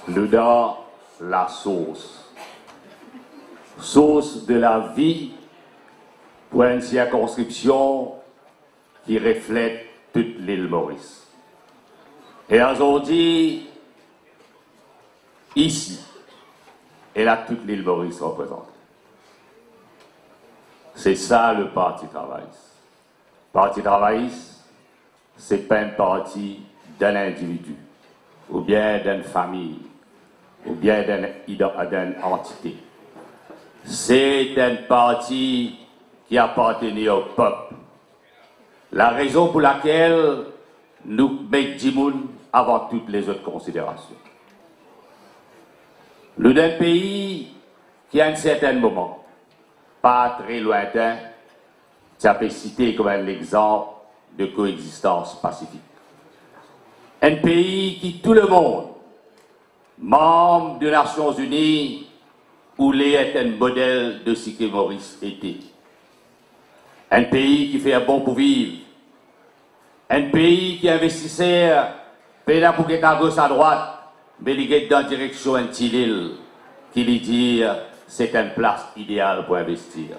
nous donne la source de la vie pour une circonscription qui reflète toute l'île Maurice. Et aujourd'hui, ici, elle a toute l'île Maurice représentée. C'est ça le Parti travailliste. Parti travailliste, c'est pas un parti d'un individu, ou bien d'une famille, ou bien d'une entité. C'est un parti qui appartenait au peuple. La raison pour laquelle nous mettons avant toutes les autres considérations. Nous d'un pays qui, à un certain moment, pas très lointain, ça peut citer comme un exemple de coexistence pacifique. Un pays qui, tout le monde, membre des Nations Unies, où est un modèle de ce que Maurice était. Un pays qui fait un bon pour vivre. Un pays qui investissait, pédale pour qu'il à gauche à droite, mais il est dans la direction d'un petit île, qui lui dit c'est une place idéale pour investir.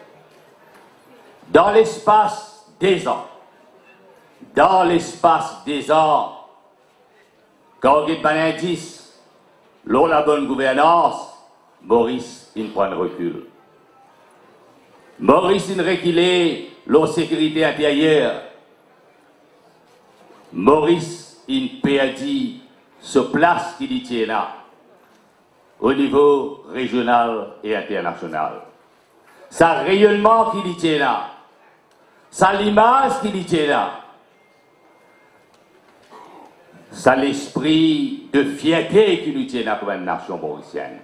Dans l'espace des ans, quand on a un indice, l'on a la bonne gouvernance, Maurice, il prend un recul. Maurice, il recule la sécurité intérieure. Maurice, il perdit ce place qu'il y tient là, au niveau régional et international. Sa rayonnement qu'il y tient là, sa l'image qu'il y tient là, ça l'esprit de fierté qui nous tient là comme une nation mauricienne.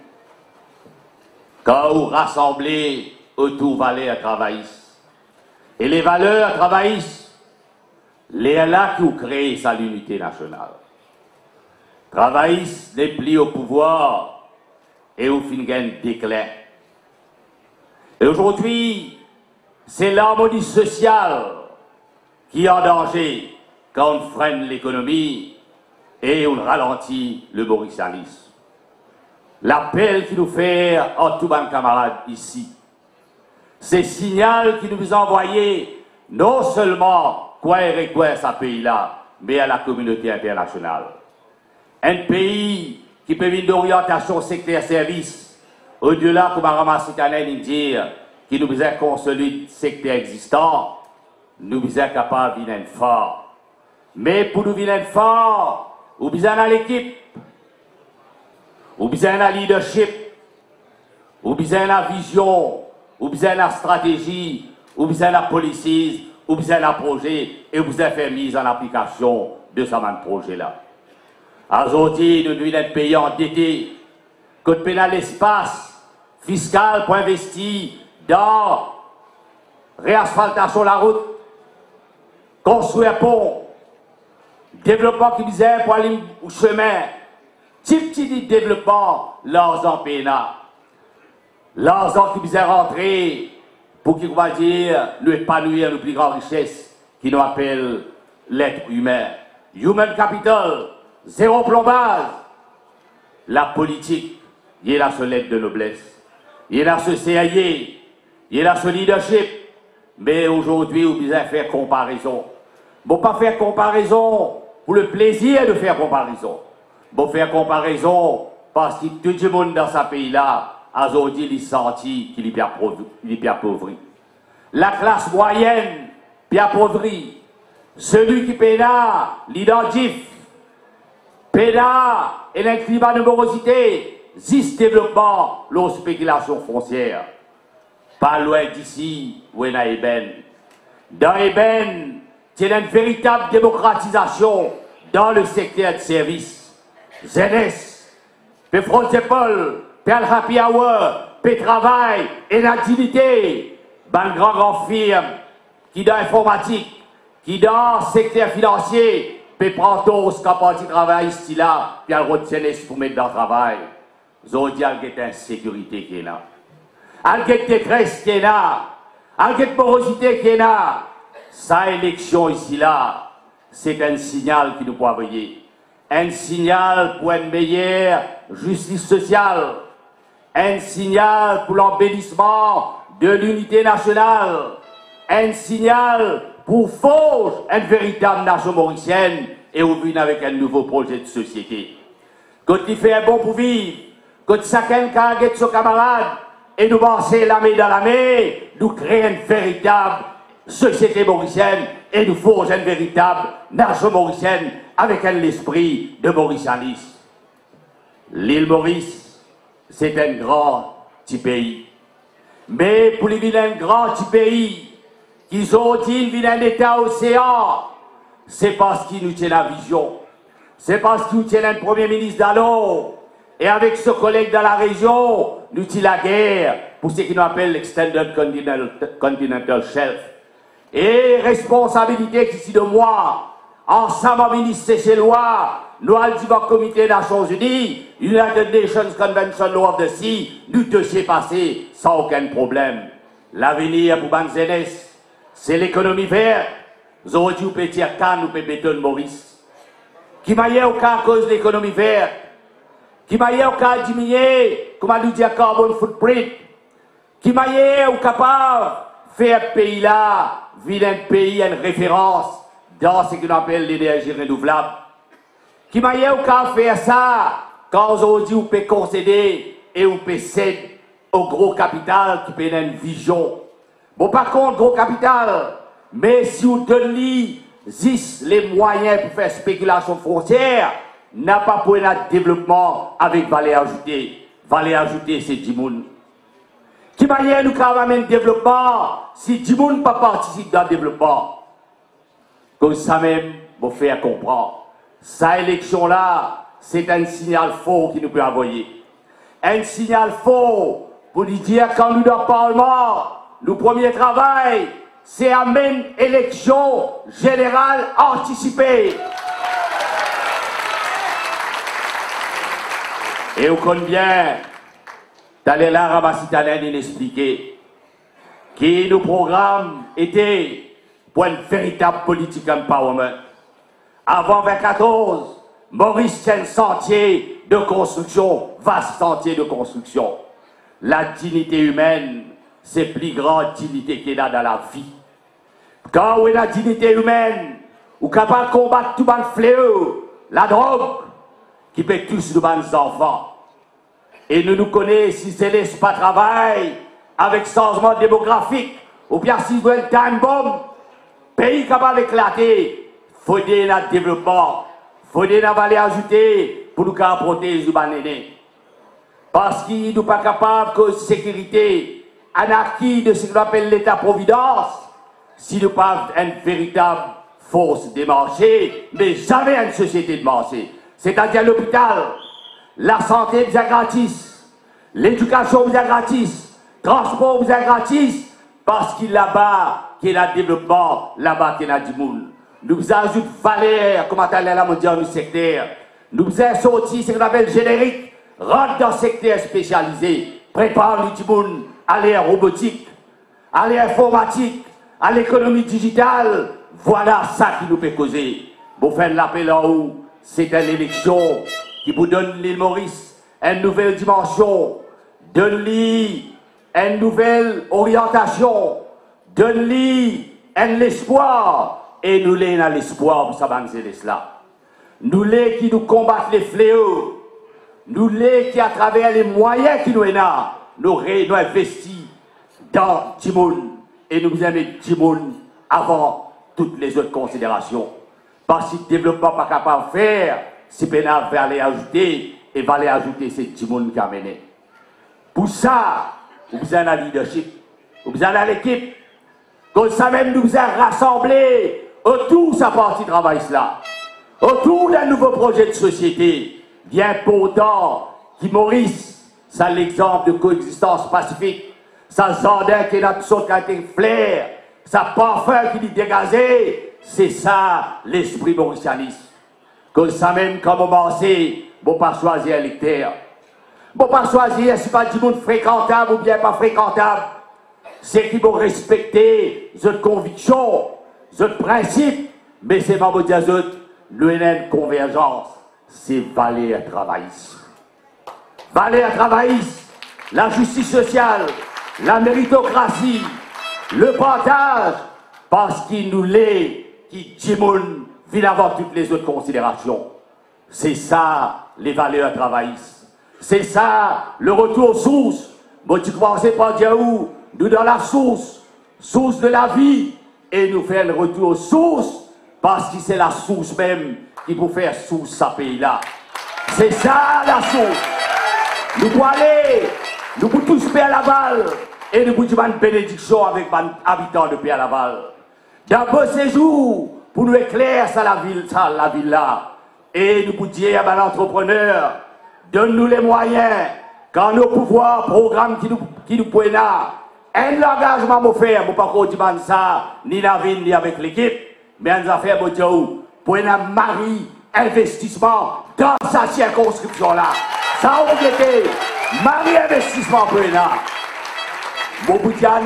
Quand vous rassemblez autour des valeurs travaillistes, et les valeurs travaillistes, les là qui ont créé sa l'unité nationale. Travaillistes n'est plus au pouvoir et au fin d'un déclin. Et aujourd'hui, c'est l'harmonie sociale qui est en danger quand on freine l'économie et on ralentit le mauricianisme. L'appel qu'il nous fait en tous les camarades ici, c'est le signal qu'il nous a envoyé non seulement quoi et quoi ce pays-là, mais à la communauté internationale. Un pays qui peut venir d'orientation secteur service, au-delà, comme Ramasse Itanel dit, qui nous a consolidé le secteur existant, nous sommes capables de venir fort. Mais pour nous venir fort, nous sommes dans l'équipe, nous sommes dans le leadership, nous sommes dans la vision, nous sommes dans la stratégie, nous sommes dans la politique, nous sommes dans le projet et nous sommes fait mise en application de ce projet-là. Aujourd'hui, nous devons être pays endettés, que nous avons l'espace fiscal pour investir dans réasphaltation de la route, construire un pont, développement qui misère pour aller au chemin, petit développement, l'argent pénal, l'argent qui misère rentrer pour qu'il va dire nous épanouir nos plus grandes richesses qui nous appellent l'être humain. Human capital, zéro plombage. La politique, il est là sur l'aide de noblesse, il est là sur CAI, il est là sur leadership. Mais aujourd'hui, vous devez faire comparaison. Bon, pas faire comparaison pour le plaisir de faire comparaison. Bon, faire comparaison parce que tout le monde dans ce pays-là, aujourd'hui, il sentit qu'il est appauvri. La classe moyenne, est appauvrie. Celui qui paie là, l'identif, paie là, et un climat de morosité, 10 développement, la spéculation foncière. Pas loin d'ici, où est à Eben. Dans Eben, il y a une véritable démocratisation dans le secteur de service. Jeunesse, pe front épaule, pe al happy hour, pe travail, et l'activité. Ban grand firme qui dans l'informatique, qui dans le secteur financier, pe prend tout ce parti travail ici là, puis elle retient pour mettre dans le travail. Aujourd'hui, il y a une insécurité qui est là. Il y a une détresse qui est là. Il y a une porosité qui est là. Sa élection ici là, c'est un signal qui nous peut envoyer. un signal pour une meilleure justice sociale, un signal pour l'embellissement de l'unité nationale, un signal pour forger une véritable nation mauricienne et ouvrir avec un nouveau projet de société. Quand il fait un bon pour vivre, quand chacun cargue son camarade et nous lancer la main dans la main, nous créons une véritable société mauricienne et nous forgeons une véritable nation mauricienne avec l'esprit de mauricianisme. L'île Maurice, c'est un grand petit pays. Mais pour les vilains grands petits pays, qui ont dit vilain état océan, c'est parce qu'ils nous tiennent la vision. C'est parce qu'ils nous tiennent un premier ministre d'alors. Et avec ce collègue dans la région, nous tient la guerre pour ce qu'on appelle l'Extended Continental Shelf. Et responsabilité ici de moi, ensemble ministre Séchellois, nous avons dit au comité des Nations Unies, United Nations Convention Law of the Sea, nous te sais passer sans aucun problème. L'avenir pour Banzenes, c'est l'économie verte. Aujourd'hui, vous pouvez dire Cannes, vous pouvez béton Maurice. Qui m'a au cas à cause de l'économie verte, qui m'a au cas diminuer, comment nous dire carbon footprint, qui m'a au capable de faire un pays là, vilain pays, une référence dans ce qu'on appelle l'énergie renouvelable. Qui m'a au cas de faire ça, quand aujourd'hui vous pouvez concéder et vous pouvez céder au gros capital qui peut une vision. Bon, par contre, gros capital, mais si vous donnez les moyens pour faire spéculation foncière, n'a pas pour un développement avec valeur ajoutée. Valeur ajoutée, c'est Dimoun. Qui manière nous avons un développement si Dimoun ne pas participe dans le développement? Comme ça même, vous faire comprendre. Cette élection-là, c'est un signal faux qui nous peut envoyer. Un signal faux pour nous dire quand nous dans le Parlement, le premier travail, c'est amener une élection générale anticipée. Et vous connaissez bien, d'aller là ramasser talent inexpliqué, qui nos programmes étaient pour une véritable politique empowerment. Avant 2014, Maurice tient un sentier de construction, vaste sentier de construction. La dignité humaine, c'est la plus grande dignité qu'il y a dans la vie. Quand on a la dignité humaine, on est capable de combattre tout le fléau, la drogue, qui peut tous nos enfants. Et nous connaissons si c'est l'espace de travail, avec changement démographique, ou bien si vous avez un time bomb, pays capable d'éclater, il faut des développement, il faut des valeur ajoutée pour nous protéger les humains. Parce qu'ils ne sont pas capables de sécurité, anarchie de ce qu'on appelle l'État-providence, si nous pas une véritable force des marchés, mais jamais une société de marché. C'est-à-dire l'hôpital, la santé vous est gratis, l'éducation vous est gratis, transport vous est gratis, parce qu'il là-bas, qu'il y a le développement, là-bas qu'il y a du monde. Nous ajoutons valeur, comme on a dit dans le secteur. Nous avons sorti ce qu'on appelle générique, rentre dans le secteur spécialisé, prépare le monde à l'ère robotique, à l'ère informatique, à l'économie digitale. Voilà ça qui nous fait causer. Pour faire l'appel en haut, c'est une élection qui vous donne l'île Maurice une nouvelle dimension, donne-lui une nouvelle orientation, donne-lui un espoir, et nous l'avons dans l'espoir pour s'avancer de cela. Nous l'avons qui nous combattent les fléaux, nous l'avons qui à travers les moyens qui nous ont, nous investi dans Timoun, et nous avons mis Timoun avant toutes les autres considérations. Parce que le développement n'est pas capable de faire, c'est pénal valeur ajouter, et valeur ajouter, c'est Timoun qui a mené. Pour ça, vous avez un leadership, vous avez l'équipe, comme ça même nous avons rassemblés autour de sa partie de travail cela, autour d'un nouveau projet de société, bien pourtant, qui Maurice, ça l'exemple de coexistence pacifique, ça jardin qui est notre son qui a été flair, ça parfum qui est dégagé, c'est ça l'esprit mauricianiste. Comme ça même, quand on pense, bon pas choisir un électeur. Bon pas choisir si pas du monde fréquentable ou bien pas fréquentable. C'est qui vont respecter cette conviction, ce principe, mais c'est pas vous dire nous une convergence. c'est valeurs travaillistes. Valeurs travaillistes, la justice sociale, la méritocratie, le partage, parce qu'il nous l'est, qui dimoune, vient avant toutes les autres considérations. C'est ça, les valeurs travaillistes. C'est ça, le retour aux sources. Bon, tu commençais par dire où? Nous dans la source de la vie, et nous faire le retour aux sources, parce que c'est la source même qui peut faire source ce pays-là. C'est ça la source. Nous pouvons aller, nous pouvons tous payer à Laval, et nous pouvons dire une bénédiction avec les habitants de Pays à Laval. D'un beau séjour, pour nous éclairer ça, la ville là. Et nous pouvons dire à l'entrepreneur, donne-nous les moyens, quand nos pouvoirs, programmes qui nous prennent là, un engagement à faire, pour pas qu'on dise ça, ni la ville, ni avec l'équipe, mais un affaire, pour un mari investissement dans sa circonscription-là. Ça, on était mari investissement pour là. Bon, pour dire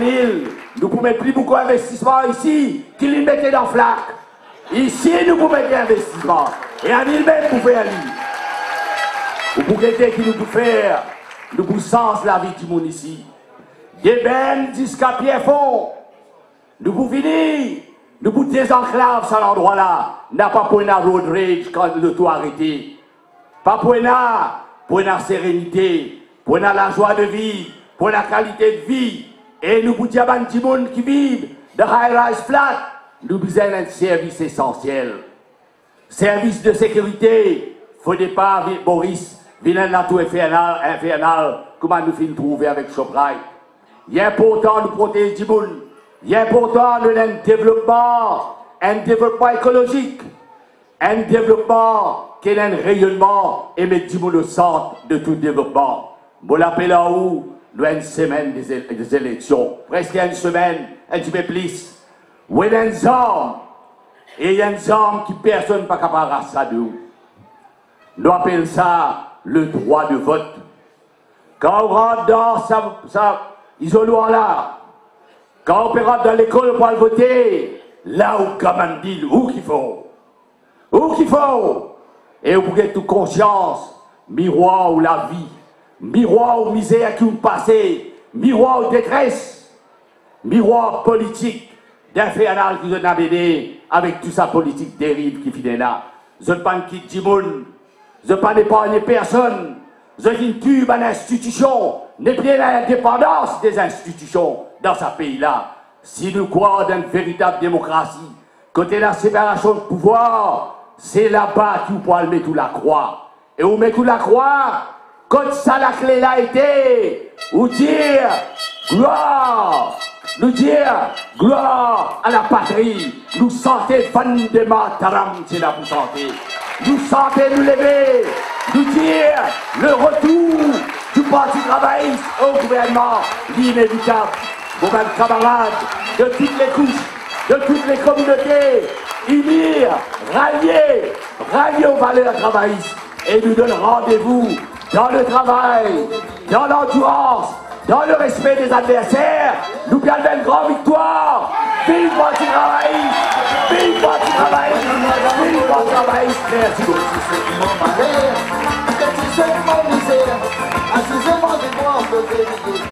nous pouvons mettre plus beaucoup d'investissement ici qu'il mettait dans flac. Ici, nous pouvons mettre investissement. Et à l'île même, pour faire lui. Ou pour quelqu'un qui nous peut faire, nous pouvons sens la vie du monde ici. Des bennes jusqu'à Pierrefonds. Nous pouvons finir. Nous pouvons désenclaver cet endroit-là. N'a pas pour une road rage quand le tout arrêté. Pas pour une sérénité, pour la joie de vie, pour la qualité de vie. Et nous pouvons dire à des gens qui vivent de high-rise flat, nous besoin d'un service essentiel. Service de sécurité. Faut pas, Boris, viens là tout infernal, comment nous finissons trouver avec Shoprite. Il est important de protéger les gens. Il est important de un développement écologique, un développement qui est un rayonnement et met les gens au centre de tout développement. Vous l'appelez là où nous avons une semaine des élections, presque une semaine, un petit peu plus. Où il y a une arme, et il y a une arme qui personne n'est pas capable de ça de nous. Nous appelons ça le droit de vote. Quand on rentre dans ça isoloir-là, quand on rentre dans l'école pour aller voter, là où comme dit, où qu'il faut. Où qu'il faut. Et vous pouvez toute conscience, miroir ou la vie, miroir ou misère qui nous passe, miroir ou détresse, miroir politique d'infernal qui nous a amené avec toute sa politique dérive qui finit là. Je ne pas quitte du monde, je ne pas épargner personne, je ne tue pas l'institution, ne pas l'indépendance des institutions dans ce pays-là. Si nous croyons dans une véritable démocratie, côté la séparation de pouvoir, c'est là-bas que vous pouvez mettre la croix. Et vous mettez la croix, quand ça la clé là été, vous dire gloire, nous dire gloire à la patrie, nous sentez Vandema Taram, c'est là pour santé. Nous sentez nous lever, nous dire le retour du Parti travailliste au gouvernement, l'inévitable. Vos mêmes camarades de toutes les couches, de toutes les communautés, unir, rallier aux valeurs travaillistes et nous donner rendez-vous dans le travail, dans l'endurance, dans le respect des adversaires. Nous gagnons une grande victoire. Vive le Parti travailliste! Vive le Parti travailliste! Vive le Parti travailliste! Merci beaucoup.